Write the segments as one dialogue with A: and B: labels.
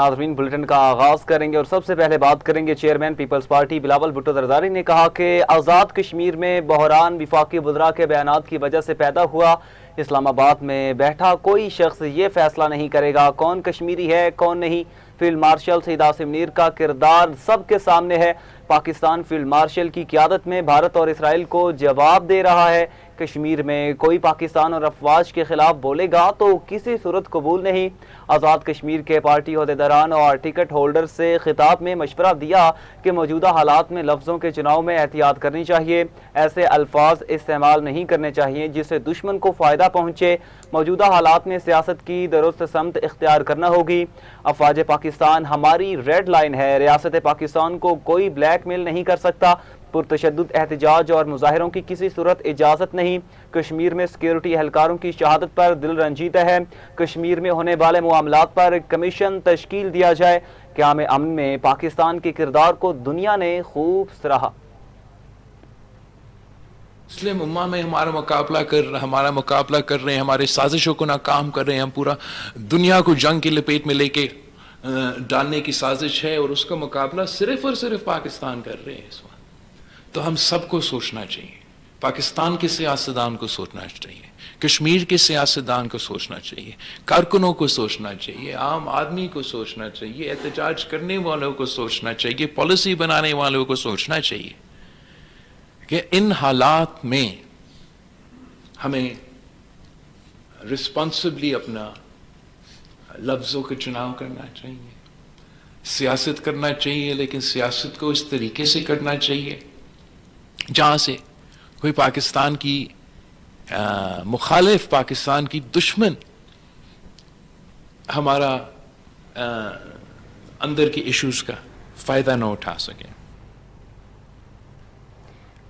A: ناظرین بلٹن کا آغاز کریں گے اور سب سے پہلے بات کریں گے چیئرمین پیپلز پارٹی بلاول بھٹو زرداری نے کہا کہ آزاد کشمیر میں بحران وفاقی وزراء کے بیانات کی وجہ سے پیدا ہوا۔ اسلام آباد میں بیٹھا کوئی شخص یہ فیصلہ نہیں کرے گا کون کشمیری ہے کون نہیں۔ فیلڈ مارشل سید عاصم منیر کا کردار سب کے سامنے ہے۔ پاکستان فیلڈ مارشل کی قیادت میں بھارت اور اسرائیل کو جواب دے رہا ہے۔ کشمیر میں کوئی پاکستان اور افواج کے خلاف بولے گا تو کسی صورت قبول نہیں۔ آزاد کشمیر کے پارٹی عہدیداران اور ٹکٹ ہولڈر سے خطاب میں مشورہ دیا کہ موجودہ حالات میں لفظوں کے چناؤ میں احتیاط کرنی چاہیے، ایسے الفاظ استعمال نہیں کرنے چاہیے جس سے دشمن کو فائدہ پہنچے۔ موجودہ حالات میں سیاست کی درست سمت اختیار کرنا ہوگی۔ افواج پاکستان ہماری ریڈ لائن ہے، ریاست پاکستان کو کوئی بلیک میل نہیں کر سکتا۔ پرتشدد احتجاج اور مظاہروں کی کسی صورت اجازت نہیں۔ کشمیر میں سیکیورٹی اہلکاروں کی شہادت پر دل رنجیدہ ہے۔ کشمیر میں ہونے والے معاملات پر کمیشن تشکیل دیا جائے۔ قیام امن میں پاکستان کے کردار کو دنیا نے خوب سراہا۔
B: مسلم امہ میں ہمارا مقابلہ کر رہے ہیں، ہمارے سازشوں کو ناکام کر رہے ہیں، ہم پورا دنیا کو جنگ کی لپیٹ میں لے کے ڈالنے کی سازش ہے، اور اس کا مقابلہ صرف اور صرف پاکستان کر رہے ہیں اس وقت۔ تو ہم سب کو سوچنا چاہیے، پاکستان کے سیاستدان کو سوچنا چاہیے، کشمیر کے سیاستدان کو سوچنا چاہیے، کارکنوں کو سوچنا چاہیے، عام آدمی کو سوچنا چاہیے، احتجاج کرنے والوں کو سوچنا چاہیے، پالیسی بنانے والوں کو سوچنا چاہیے کہ ان حالات میں ہمیں رسپانسبلی اپنا لفظوں کا چناؤ کرنا چاہیے، سیاست کرنا چاہیے، لیکن سیاست کو اس طریقے سے کرنا چاہیے جہاں سے کوئی پاکستان کی مخالف، پاکستان کی دشمن ہمارا اندر کی ایشوز کا فائدہ نہ اٹھا سکے۔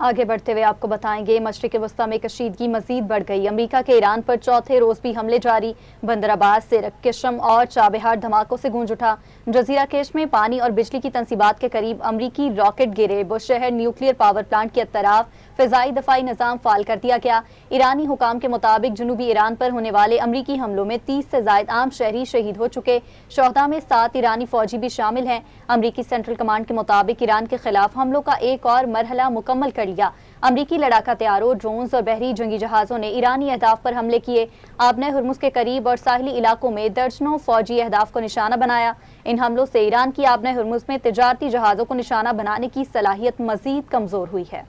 C: آگے بڑھتے ہوئے آپ کو بتائیں گے مشرق وسطی میں کشیدگی مزید بڑھ گئی۔ امریکہ کے ایران پر چوتھے روز بھی حملے جاری۔ بندر عباس سے قشم اور چابہار دھماکوں سے گونج اٹھا۔ جزیرہ کیش میں پانی اور بجلی کی تنصیبات کے قریب امریکی راکٹ گرے۔ بش شہر نیوکلیئر پاور پلانٹ کے اطراف فضائی دفاعی نظام فعال کر دیا گیا۔ ایرانی حکام کے مطابق جنوبی ایران پر ہونے والے امریکی حملوں میں 30 سے زائد عام شہری شہید ہو چکے۔ شہداء میں 7 ایرانی فوجی بھی شامل ہیں۔ امریکی سینٹرل کمانڈ کے مطابق ایران کے خلاف حملوں کا ایک اور مرحلہ مکمل کر لیا۔ امریکی لڑاکا طیاروں، ڈرونز اور بحری جنگی جہازوں نے ایرانی اہداف پر حملے کیے۔ آبنہ ہرمز کے قریب اور ساحلی علاقوں میں درجنوں فوجی اہداف کو نشانہ بنایا۔ ان حملوں سے ایران کی آبنہ ہرمز میں تجارتی جہازوں کو نشانہ بنانے کی صلاحیت مزید کمزور ہوئی ہے۔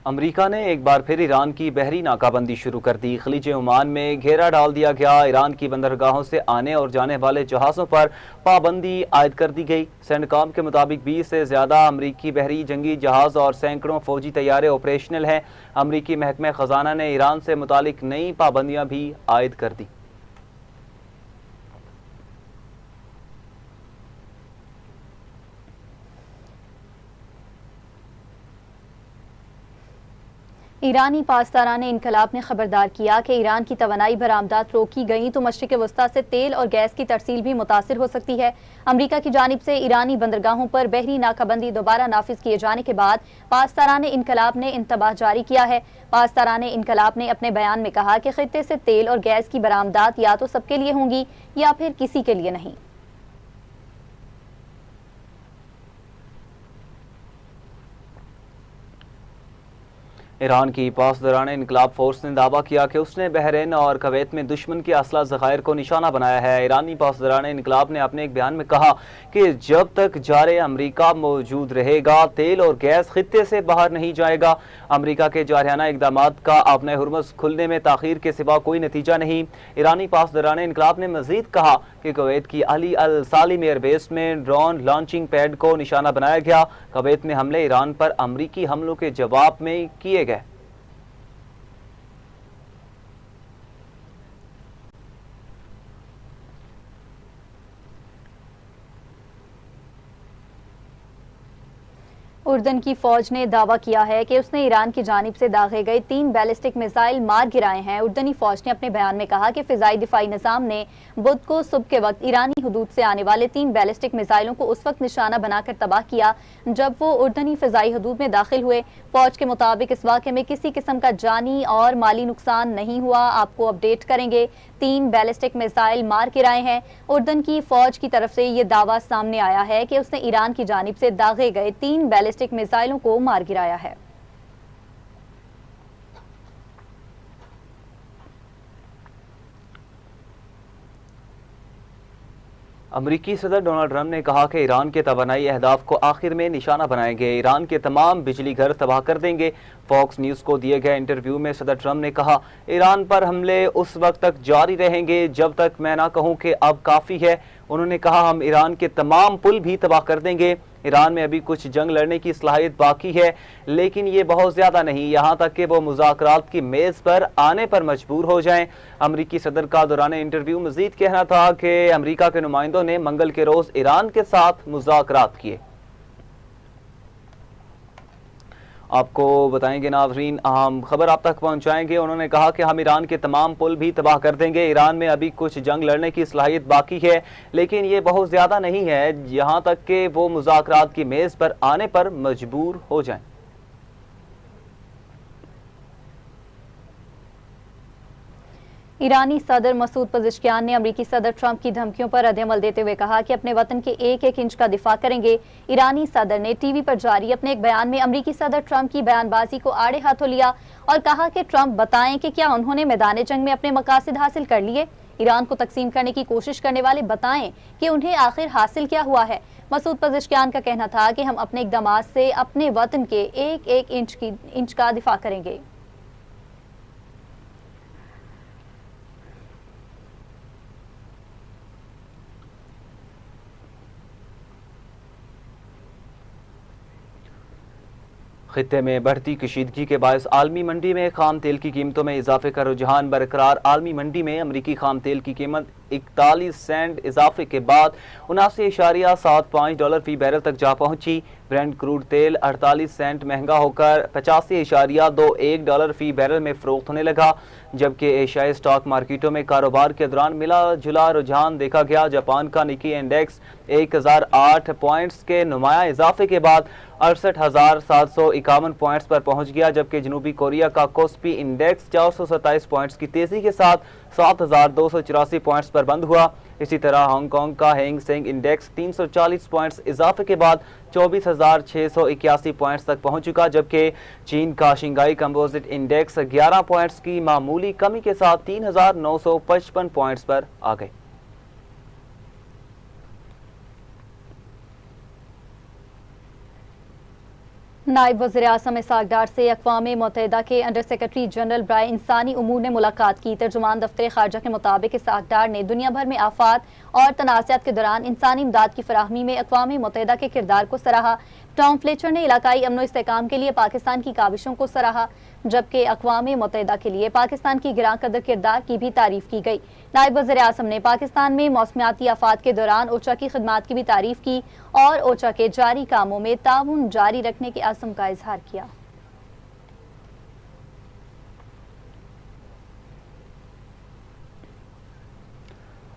A: امریکہ نے ایک بار پھر ایران کی بحری ناکہ بندی شروع کر دی۔ خلیج عمان میں گھیرا ڈال دیا گیا۔ ایران کی بندرگاہوں سے آنے اور جانے والے جہازوں پر پابندی عائد کر دی گئی۔ سینڈکام کے مطابق 20 سے زیادہ امریکی بحری جنگی جہاز اور سینکڑوں فوجی طیارے آپریشنل ہیں۔ امریکی محکمہ خزانہ نے ایران سے متعلق نئی پابندیاں بھی عائد کر دی۔
C: ایرانی پاسداران انقلاب نے خبردار کیا کہ ایران کی توانائی برآمدات روکی گئیں تو مشرق وسطی سے تیل اور گیس کی ترسیل بھی متاثر ہو سکتی ہے۔ امریکہ کی جانب سے ایرانی بندرگاہوں پر بحری ناکہ بندی دوبارہ نافذ کیے جانے کے بعد پاسداران انقلاب نے انتباہ جاری کیا ہے۔ پاسداران انقلاب نے اپنے بیان میں کہا کہ خطے سے تیل اور گیس کی برآمدات یا تو سب کے لیے ہوں گی یا پھر کسی کے لیے نہیں۔
A: ایران کی پاسداران انقلاب فورس نے دعویٰ کیا کہ اس نے بحرین اور کویت میں دشمن کے اسلحہ ذخائر کو نشانہ بنایا ہے۔ ایرانی پاسداران انقلاب نے اپنے ایک بیان میں کہا کہ جب تک جار امریکہ موجود رہے گا تیل اور گیس خطے سے باہر نہیں جائے گا۔ امریکہ کے جارحانہ اقدامات کا آبنہ ہرمز کھلنے میں تاخیر کے سوا کوئی نتیجہ نہیں۔ ایرانی پاسداران انقلاب نے مزید کہا کہ کویت کی علی السالم ایئر بیس میں ڈرون لانچنگ پیڈ کو نشانہ بنایا گیا۔ کویت میں حملے ایران پر امریکی حملوں کے جواب میں کیے گئے۔
C: اردن کی فوج نے دعویٰ کیا ہے کہ اس نے ایران کی جانب سے داغے گئے 3 بیلسٹک میزائل مار گرائے ہیں۔ اردنی فوج نے اپنے بیان میں کہا کہ فضائی دفاعی نظام نے بدھ کو صبح کے وقت ایرانی حدود سے آنے والے 3 بیلسٹک میزائلوں کو اس وقت نشانہ بنا کر تباہ کیا جب وہ اردنی فضائی حدود میں داخل ہوئے۔ فوج کے مطابق اس واقعے میں کسی قسم کا جانی اور مالی نقصان نہیں ہوا۔ آپ کو اپڈیٹ کریں گے۔ 3 بیلسٹک میزائل مار گرائے ہیں۔ اردن کی فوج کی طرف سے یہ دعویٰ سامنے آیا ہے کہ اس نے ایران کی جانب سے داغے گئے 3 بیلسٹک میزائلوں کو مار گرایا ہے۔
A: امریکی صدر ڈونلڈ ٹرمپ نے کہا کہ ایران کے توانائی اہداف کو آخر میں نشانہ بنائیں گے، ایران کے تمام بجلی گھر تباہ کر دیں گے۔ فاکس نیوز کو دیے گئے انٹرویو میں صدر ٹرمپ نے کہا، ایران پر حملے اس وقت تک جاری رہیں گے جب تک میں نہ کہوں کہ اب کافی ہے۔ انہوں نے کہا، ہم ایران کے تمام پل بھی تباہ کر دیں گے۔ ایران میں ابھی کچھ جنگ لڑنے کی صلاحیت باقی ہے، لیکن یہ بہت زیادہ نہیں، یہاں تک کہ وہ مذاکرات کی میز پر آنے پر مجبور ہو جائیں۔ امریکی صدر کا دوران انٹرویو مزید کہنا تھا کہ امریکہ کے نمائندوں نے منگل کے روز ایران کے ساتھ مذاکرات کیے۔ آپ کو بتائیں گے ناظرین، اہم خبر آپ تک پہنچائیں گے۔ انہوں نے کہا کہ ہم ایران کے تمام پل بھی تباہ کر دیں گے، ایران میں ابھی کچھ جنگ لڑنے کی صلاحیت باقی ہے، لیکن یہ بہت زیادہ نہیں ہے، یہاں تک کہ وہ مذاکرات کی میز پر آنے پر مجبور ہو جائیں۔
C: ایرانی صدر مسعود پزشکیان نے امریکی صدر ٹرمپ کی دھمکیوں پر رد عمل دیتے ہوئے کہا کہ اپنے وطن کے ایک ایک انچ کا دفاع کریں گے۔ ایرانی صدر نے ٹی وی پر جاری اپنے ایک بیان میں امریکی صدر ٹرمپ کی بیان بازی کو آڑے ہاتھوں لیا اور کہا کہ ٹرمپ بتائیں کہ کیا انہوں نے میدان جنگ میں اپنے مقاصد حاصل کر لیے؟ ایران کو تقسیم کرنے کی کوشش کرنے والے بتائیں کہ انہیں آخر حاصل کیا ہوا ہے۔ مسعود پزشکیان کا کہنا تھا کہ ہم اپنے اقدامات سے اپنے وطن کے ایک ایک انچ کا دفاع کریں گے۔
A: خطے میں بڑھتی کشیدگی کے باعث عالمی منڈی میں خام تیل کی قیمتوں میں اضافے کا رجحان برقرار۔ عالمی منڈی میں امریکی خام تیل کی قیمت 41 سینٹ اضافے کے بعد 79.75 ڈالر فی بیرل تک جا پہنچی۔ برینٹ کروڈ تیل 48 سینٹ مہنگا ہو کر 85.21 ڈالر فی بیرل میں فروخت ہونے لگا، جبکہ ایشیائی اسٹاک مارکیٹوں میں کاروبار کے دوران ملا جلا رجحان دیکھا گیا۔ جاپان کا نکی انڈیکس 1008 پوائنٹس کے نمایاں اضافے کے بعد 68,751 پوائنٹس پر پہنچ گیا، جبکہ جنوبی کوریا کا کوسپی انڈیکس 427 پوائنٹس کی تیزی کے ساتھ 7,284 پوائنٹس پر بند ہوا۔ اسی طرح ہانگ کانگ کا ہینگ سینگ انڈیکس 340 پوائنٹس اضافے کے بعد 24,681 پوائنٹس تک پہنچ چکا، جبکہ چین کا شنگھائی کمپوزٹ انڈیکس 11 پوائنٹس کی معمولی کمی کے ساتھ 3,955 پوائنٹس پر آ گئے۔
C: نائب وزیر اعظم اسحاق ڈار سے اقوام متحدہ کے انڈر سیکرٹری جنرل برائے انسانی امور نے ملاقات کی۔ ترجمان دفتر خارجہ کے مطابق اسحاق ڈار نے دنیا بھر میں آفات اور تنازعات کے دوران انسانی امداد کی فراہمی میں اقوام متحدہ کے کردار کو سراہا۔ ٹام فلیچر نے علاقائی امن و استحکام کے لیے پاکستان کی کاوشوں کو سراہا، جبکہ اقوام متحدہ کے لیے پاکستان کی گراں قدر کردار کی بھی تعریف کی گئی۔ نائب وزیر اعظم نے پاکستان میں موسمیاتی آفات کے دوران اوچا کی خدمات کی بھی تعریف کی اور اوچا کے جاری کاموں میں تعاون جاری رکھنے کے عزم کا اظہار کیا۔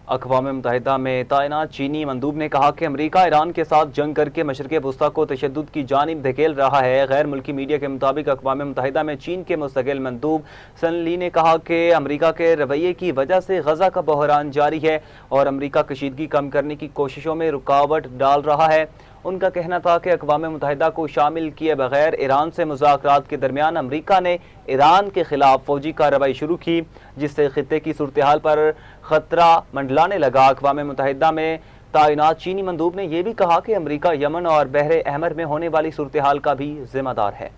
A: اقوام متحدہ میں تعینات چینی مندوب نے کہا کہ امریکہ ایران کے ساتھ جنگ کر کے مشرق وسطیٰ کو تشدد کی جانب دھکیل رہا ہے۔ غیر ملکی میڈیا کے مطابق اقوام متحدہ میں چین کے مستقل مندوب سن لی نے کہا کہ امریکہ کے رویے کی وجہ سے غزہ کا بحران جاری ہے اور امریکہ کشیدگی کم کرنے کی کوششوں میں رکاوٹ ڈال رہا ہے۔ ان کا کہنا تھا کہ اقوام متحدہ کو شامل کیے بغیر ایران سے مذاکرات کے درمیان امریکہ نے ایران کے خلاف فوجی کارروائی شروع کی، جس سے خطے کی صورتحال پر خطرہ منڈلانے لگا۔ اقوام متحدہ میں تعینات چینی مندوب نے یہ بھی کہا کہ امریکہ یمن اور بحر احمر میں ہونے والی صورتحال کا بھی ذمہ دار ہے۔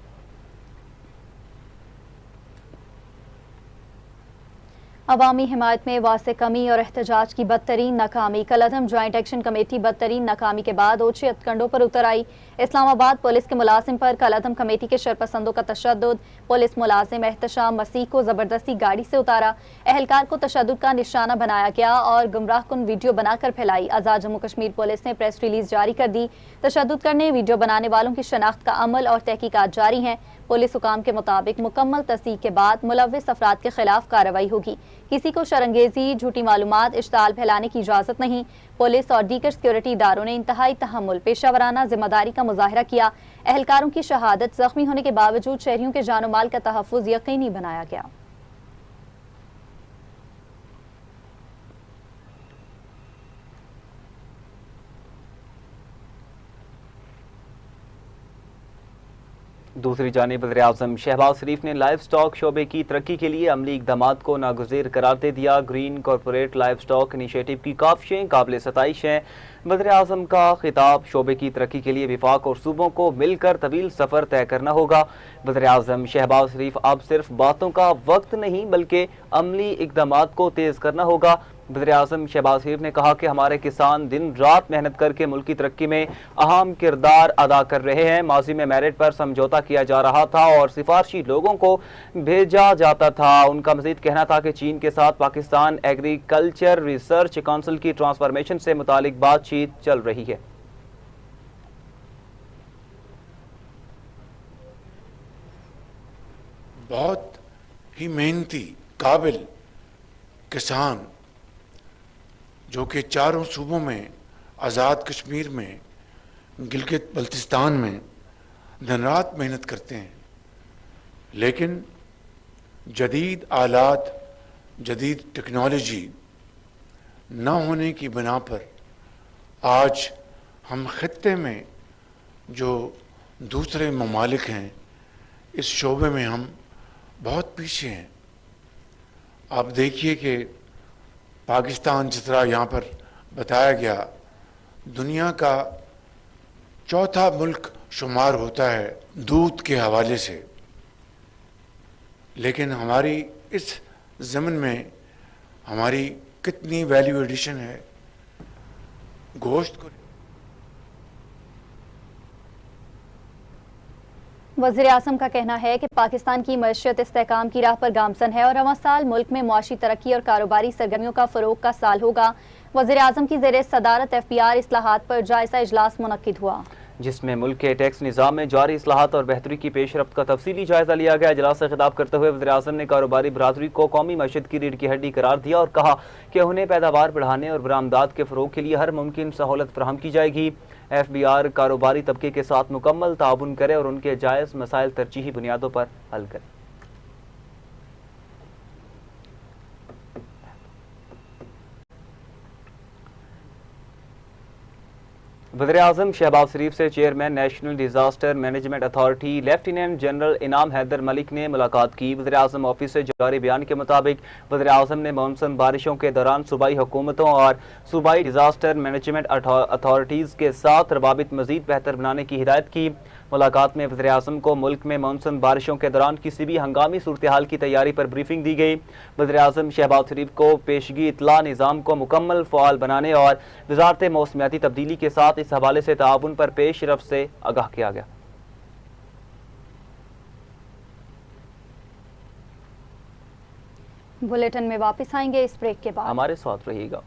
C: عوامی حمایت میں واضح کمی اور احتجاج کی بدترین ناکامی۔ کالعدم جوائنٹ ایکشن کمیٹی بدترین ناکامی کے بعد اوچھے ہتھکنڈوں پر اتر آئی۔ اسلام آباد پولیس کے ملازم پر کالعدم کمیٹی کے شرپسندوں کا تشدد۔ پولیس ملازم احتشام مسیح کو زبردستی گاڑی سے اتارا، اہلکار کو تشدد کا نشانہ بنایا گیا اور گمراہ کن ویڈیو بنا کر پھیلائی۔ آزاد جموں کشمیر پولیس نے پریس ریلیز جاری کر دی۔ تشدد کرنے ویڈیو بنانے والوں کی شناخت کا عمل اور تحقیقات جاری ہیں۔ پولیس حکام کے مطابق مکمل تصدیق کے بعد ملوث افراد کے خلاف کارروائی ہوگی۔ کسی کو شرانگیزی، جھوٹی معلومات، اشتعال پھیلانے کی اجازت نہیں۔ پولیس اور دیگر سیکیورٹی اداروں نے انتہائی تحمل، پیشہ ورانہ ذمہ داری کا مظاہرہ کیا۔ اہلکاروں کی شہادت، زخمی ہونے کے باوجود شہریوں کے جان و مال کا تحفظ یقینی بنایا گیا۔
A: دوسری جانب وزیراعظم شہباز شریف نے لائف سٹاک شعبے کی ترقی کے لیے عملی اقدامات کو ناگزیر قرار دے دیا۔ Green corporate life stock initiative کی کاوشیں قابل ستائش ہیں۔ وزیراعظم کا خطاب، شعبے کی ترقی کے لیے وفاق اور صوبوں کو مل کر طویل سفر طے کرنا ہوگا۔ وزیراعظم شہباز شریف اب صرف باتوں کا وقت نہیں بلکہ عملی اقدامات کو تیز کرنا ہوگا۔ وزیراعظم شہباز شریف نے کہا کہ ہمارے کسان دن رات محنت کر کے ملک کی ترقی میں اہم کردار ادا کر رہے ہیں۔ ماضی میں میرٹ پر سمجھوتا کیا جا رہا تھا اور سفارشی لوگوں کو بھیجا جاتا تھا۔ ان کا مزید کہنا تھا کہ چین کے ساتھ پاکستان ایگریکلچر ریسرچ کونسل کی ٹرانسفارمیشن سے متعلق بات چیت چل رہی ہے۔
D: بہت ہی محنتی قابل کسان جو کہ چاروں صوبوں میں، آزاد کشمیر میں، گلگت بلتستان میں دن رات محنت کرتے ہیں، لیکن جدید آلات، جدید ٹیکنالوجی نہ ہونے کی بنا پر آج ہم خطے میں جو دوسرے ممالک ہیں اس شعبے میں ہم بہت پیچھے ہیں۔ آپ دیکھیے کہ پاکستان جس طرح یہاں پر بتایا گیا دنیا کا چوتھا ملک شمار ہوتا ہے دودھ کے حوالے سے، لیکن ہماری اس ضمن میں ہماری کتنی ویلیو ایڈیشن ہے گوشت کو۔
C: وزیراعظم کا کہنا ہے کہ پاکستان کی معیشت استحکام کی راہ پر گامزن ہے اور رواں سال ملک میں معاشی ترقی اور کاروباری سرگرمیوں کا فروغ کا سال ہوگا۔ وزیراعظم کی زیر صدارت FBR اصلاحات پر جائزہ اجلاس منعقد ہوا،
A: جس میں ملک کے ٹیکس نظام میں جاری اصلاحات اور بہتری کی پیش رفت کا تفصیلی جائزہ لیا گیا۔ اجلاس سے خطاب کرتے ہوئے وزیراعظم نے کاروباری برادری کو قومی معیشت کی ریڑھ کی ہڈی قرار دیا اور کہا کہ انہیں پیداوار بڑھانے اور برآمدات کے فروغ کے لیے ہر ممکن سہولت فراہم کی جائے گی۔ FBR کاروباری طبقے کے ساتھ مکمل تعاون کرے اور ان کے جائز مسائل ترجیحی بنیادوں پر حل کرے۔ وزیراعظم شہباز شریف سے chairman national disaster management authority lieutenant general انعام حیدر ملک نے ملاقات کی۔ وزیراعظم آفس سے جاری بیان کے مطابق وزیراعظم نے مانسون بارشوں کے دوران صوبائی حکومتوں اور صوبائی ڈیزاسٹر مینجمنٹ اتھارٹیز کے ساتھ روابط مزید بہتر بنانے کی ہدایت کی۔ ملاقات میں وزیراعظم کو ملک میں مانسون بارشوں کے دوران کسی بھی ہنگامی صورتحال کی تیاری پر بریفنگ دی گئی۔ وزیراعظم شہباز شریف کو پیشگی اطلاع نظام کو مکمل فعال بنانے اور وزارت موسمیاتی تبدیلی کے ساتھ اس حوالے سے تعاون پر پیش رفت سے آگاہ کیا گیا۔
C: بلیٹن میں واپس آئیں گے اس بریک کے بعد،
A: ہمارے ساتھ رہیے گا۔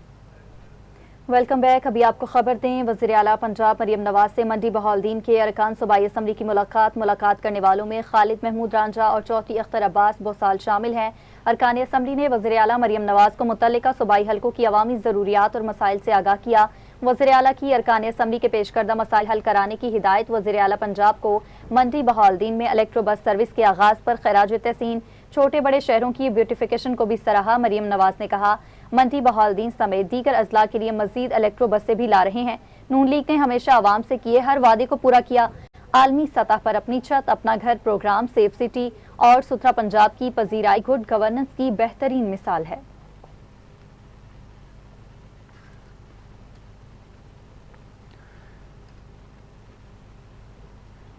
C: Welcome back. ابھی آپ کو خبر دیں، وزیر اعلیٰ پنجاب مریم نواز سے منڈی بہاؤالدین کے ارکان صوبائی اسمبلی کی ملاقات کرنے والوں میں خالد محمود رانجھا اور چودھری اختر عباس بوسال شامل ہیں۔ ارکان اسمبلی نے وزیر اعلیٰ مریم نواز کو متعلقہ صوبائی حلقوں کی عوامی ضروریات اور مسائل سے آگاہ کیا۔ وزیر اعلیٰ کی ارکان اسمبلی کے پیش کردہ مسائل حل کرانے کی ہدایت۔ وزیر اعلیٰ پنجاب کو منڈی بہاؤالدین میں الیکٹرو بس سروس کے آغاز پر خراج تحسین، چھوٹے بڑے شہروں کی بیوٹیفیکیشن کو بھی سراہا۔ مریم نواز نے کہا منڈی بہاؤالدین سمیت دیگر اضلاع کے لیے مزید الیکٹرو بسیں بھی لا رہے ہیں۔ نون لیگ نے ہمیشہ عوام سے کیے ہر وعدے کو پورا کیا۔ عالمی سطح پر اپنی چھت اپنا گھر پروگرام سیف سٹی اور ستھرا پنجاب کی پذیرائی گڈ گورننس کی بہترین مثال ہے۔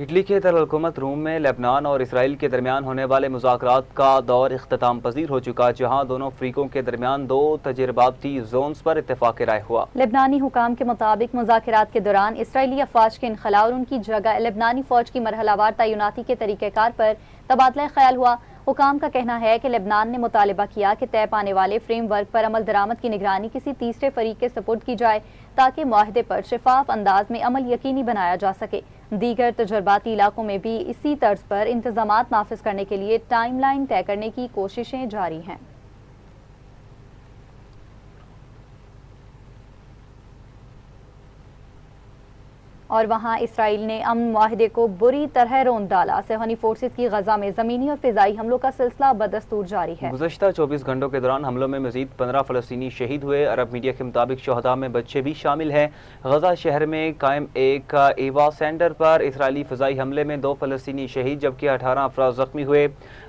A: اٹلی کے دارالحکومت روم میں لبنان اور اسرائیل کے درمیان ہونے والے مذاکرات کا دور اختتام پذیر ہو چکا، جہاں دونوں فریقوں کے درمیان 2 تجرباتی زونز پر اتفاق رائے ہوا۔
C: لبنانی حکام کے مطابق مذاکرات کے دوران اسرائیلی افواج کے انخلاء اور ان کی جگہ لبنانی فوج کی مرحلہ وار تعیناتی کے طریقہ کار پر تبادلہ خیال ہوا۔ حکام کا کہنا ہے کہ لبنان نے مطالبہ کیا کہ طے پانے والے فریم ورک پر عمل درآمد کی نگرانی کسی تیسرے فریق کے سپرد کی جائے تاکہ معاہدے پر شفاف انداز میں عمل یقینی بنایا جا سکے۔ دیگر تجرباتی علاقوں میں بھی اسی طرز پر انتظامات نافذ کرنے کے لیے ٹائم لائن طے کرنے کی کوششیں جاری ہیں۔ اور وہاں اسرائیل نے امن معاہدے کو بری طرح رون ڈالا۔ صہیونی فورسز کی غزہ میں زمینی اور فضائی حملوں کا سلسلہ بدستور جاری ہے۔
A: گزشتہ 24 گھنٹوں کے دوران حملوں میں مزید 15 فلسطینی شہید ہوئے۔ عرب میڈیا کے مطابق شہداء میں بچے بھی شامل ہیں۔ غزہ شہر میں قائم ایک ایوا سینٹر پر اسرائیلی فضائی حملے میں 2 فلسطینی شہید جبکہ 18 افراد زخمی ہوئے۔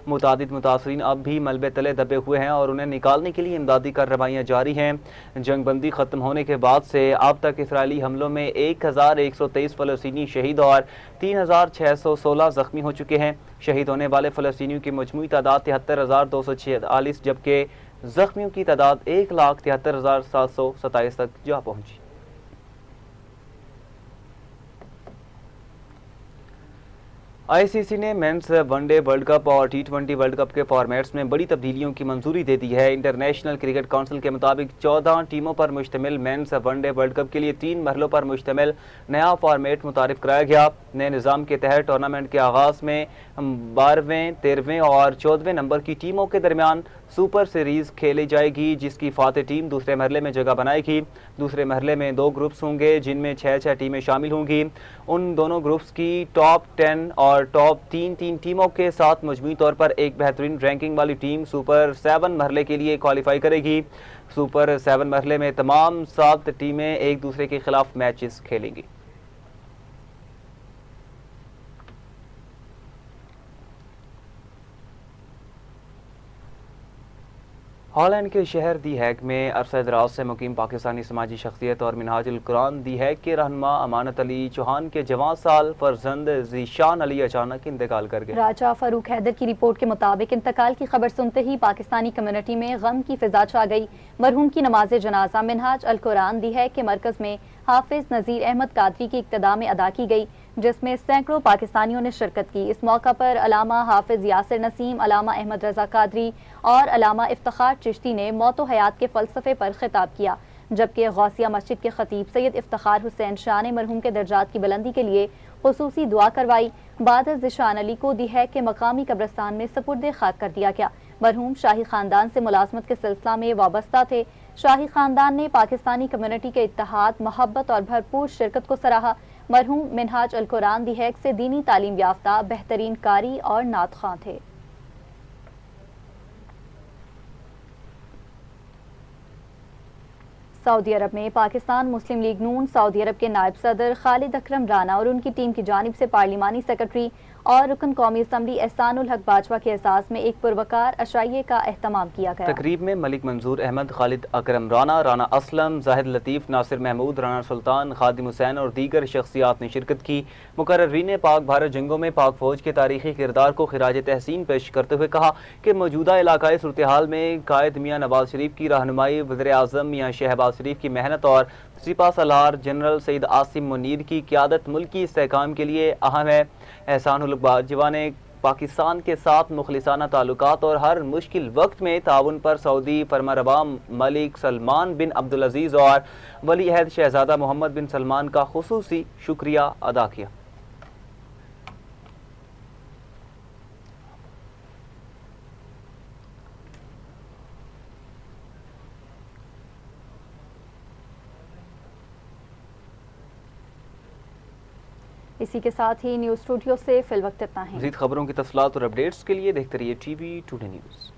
A: متعدد متاثرین اب بھی ملبے تلے دبے ہوئے ہیں اور انہیں نکالنے کے لیے امدادی کارروائیاں جاری ہیں۔ جنگ بندی ختم ہونے کے بعد سے اب تک اسرائیلی حملوں میں 1123 فلسطینی شہید اور 3616 زخمی ہو چکے ہیں۔ شہید ہونے والے فلسطینیوں کی مجموعی تعداد 73,246 جبکہ زخمیوں کی تعداد 1,73,727 تک جا پہنچی۔ آئی سی سی نے means one day world cup اور T20 ورلڈ کپ کے فارمیٹس میں بڑی تبدیلیوں کی منظوری دے دی ہے۔ انٹرنیشنل کرکٹ کونسل کے مطابق 14 ٹیموں پر مشتمل means one day world cup کے لیے 3 مرحلوں پر مشتمل نیا فارمیٹ متعارف کرایا گیا۔ نئے نظام کے تحت ٹورنامنٹ کے آغاز میں 12ویں، 13ویں اور 14ویں نمبر کی ٹیموں کے درمیان سپر سیریز کھیلی جائے گی، جس کی فاتح ٹیم دوسرے مرحلے میں جگہ بنائے گی۔ دوسرے مرحلے میں 2 گروپس ہوں گے جن میں 6 ٹیمیں شامل ہوں گی۔ ان دونوں گروپس کی ٹاپ 10 اور ٹاپ 3 ٹیموں کے ساتھ مجموعی طور پر ایک بہترین رینکنگ والی ٹیم سپر 7 مرحلے کے لیے کوالیفائی کرے گی۔ سپر 7 مرحلے میں تمام 7 ٹیمیں ایک دوسرے کے خلاف میچز کھیلیں گی۔ ہالینڈ کے شہر دی ہیگ میں عرصہ دراز سے مقیم پاکستانی سماجی شخصیت اور منہاج القرآن دی ہیگ کے رہنما امانت علی چوہان کے جوان سال فرزند ذیشان علی اچانک انتقال کر گئے۔
C: راجہ فاروق حیدر کی رپورٹ کے مطابق انتقال کی خبر سنتے ہی پاکستانی کمیونٹی میں غم کی فضا چھا گئی۔ مرحوم کی نماز جنازہ منہاج القرآن دی ہیگ کے مرکز میں حافظ نذیر احمد قادری کی اقتداء میں ادا کی گئی، جس میں سینکڑوں پاکستانیوں نے شرکت کی۔ اس موقع پر علامہ حافظ یاسر نسیم، علامہ احمد رضا قادری اور علامہ افتخار چشتی نے موت و حیات کے فلسفے پر خطاب کیا، جبکہ غوثیہ مسجد کے خطیب سید افتخار حسین شاہ نے مرحوم کے درجات کی بلندی کے لیے خصوصی دعا کروائی۔ بعد از ذیشان علی کو دی ہیگ کے مقامی قبرستان میں سپرد خاک کر دیا گیا۔ مرحوم شاہی خاندان سے ملازمت کے سلسلہ میں وابستہ تھے۔ شاہی خاندان نے پاکستانی کمیونٹی کے اتحاد، محبت اور بھرپور شرکت کو سراہا۔ مرحوم منہاج القرآن دی ہیگ سے دینی تعلیم یافتہ، بہترین قاری اور نعت خواں تھے۔ سعودی عرب میں پاکستان مسلم لیگ نون سعودی عرب کے نائب صدر خالد اکرم رانا اور ان کی ٹیم کی جانب سے پارلیمانی سیکرٹری اور رکن قومی اسمبلی احسان الحق باجوہ کے اعزاز میں ایک پروقار عشائیے کا اہتمام کیا گیا۔
A: تقریب میں ملک منظور احمد، خالد اکرم رانا، رانا اسلم، زاہد لطیف، ناصر محمود، رانا سلطان، خادم حسین اور دیگر شخصیات نے شرکت کی۔ مقررین نے پاک بھارت جنگوں میں پاک فوج کے تاریخی کردار کو خراج تحسین پیش کرتے ہوئے کہا کہ موجودہ علاقائی صورتحال میں قائد میاں نواز شریف کی رہنمائی، وزیر اعظم میاں شہباز شریف کی محنت اور سپہ سالار جنرل سید عاصم منیر کی قیادت ملکی استحکام کے لیے اہم ہے۔ احسان الحق باجوہ نے پاکستان کے ساتھ مخلصانہ تعلقات اور ہر مشکل وقت میں تعاون پر سعودی فرمانروا ملک سلمان بن عبدالعزیز اور ولی عہد شہزادہ محمد بن سلمان کا خصوصی شکریہ ادا کیا۔
C: اسی کے ساتھ ہی نیوز اسٹوڈیو سے فی الوقت اتنا ہے۔
A: مزید خبروں کی تفصیلات اور اپڈیٹس کے لیے دیکھتے رہیے ٹی وی ٹوڈے نیوز۔